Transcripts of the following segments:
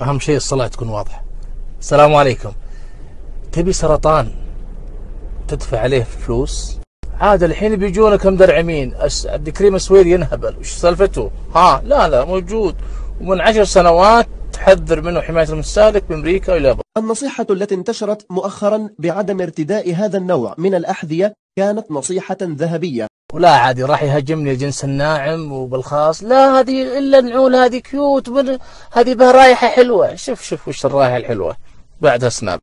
أهم شيء الصلاة تكون واضحة. السلام عليكم. تبي سرطان تدفع عليه فلوس؟ عاد الحين بيجونك مدرعمين، عبد الكريم السويدي ينهبل، وش سالفته؟ لا موجود، ومن 10 سنوات تحذر منه حماية المستهلك بأمريكا وإلى بره. النصيحة التي انتشرت مؤخرا بعدم ارتداء هذا النوع من الأحذية كانت نصيحة ذهبية. ولا عادي راح يهاجمني الجنس الناعم وبالخاص، لا هذه إلا النعول، هذه كيوت، هذه بها رائحة حلوة. شوف وش الرائحة الحلوة بعدها سناب.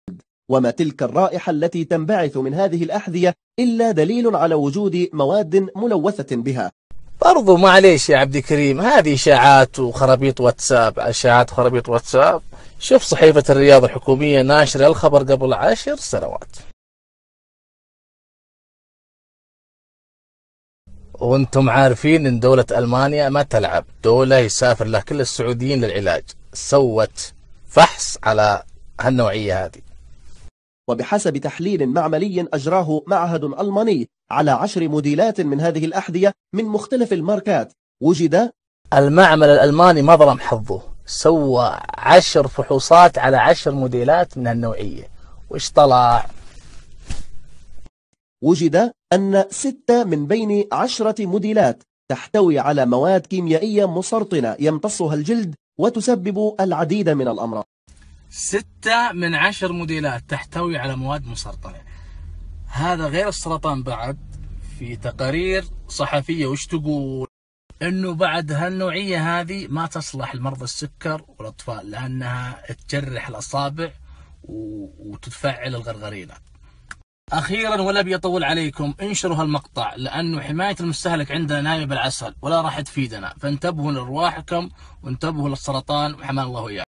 وما تلك الرائحة التي تنبعث من هذه الأحذية إلا دليل على وجود مواد ملوثة بها. برضو معليش يا عبد الكريم، هذه إشاعات وخرابيط واتساب، إشاعات وخرابيط واتساب. شوف صحيفة الرياض الحكومية ناشرة الخبر قبل 10 سنوات. وانتم عارفين ان دولة ألمانيا ما تلعب، دولة يسافر لها كل السعوديين للعلاج، سوت فحص على هالنوعية هذه. وبحسب تحليل معملي أجراه معهد ألماني على 10 موديلات من هذه الأحذية من مختلف الماركات، وجد المعمل الألماني ما ظلم حظه، سوى 10 فحوصات على 10 موديلات من هالنوعية. وإيش طلع؟ وجد أن 6 من بين 10 موديلات تحتوي على مواد كيميائية مسرطنة يمتصها الجلد وتسبب العديد من الأمراض. 6 من 10 موديلات تحتوي على مواد مسرطنة. هذا غير السرطان، بعد في تقارير صحفية وش تقول؟ انه بعد هالنوعية هذه ما تصلح لمرضى السكر والاطفال، لانها تجرح الاصابع وتفعل الغرغرينة. اخيرا ولا بيطول عليكم، انشروا هالمقطع، لانه حماية المستهلك عندنا نايمة بالعسل ولا راح تفيدنا، فانتبهوا لارواحكم وانتبهوا للسرطان وحمانا الله وإياكم.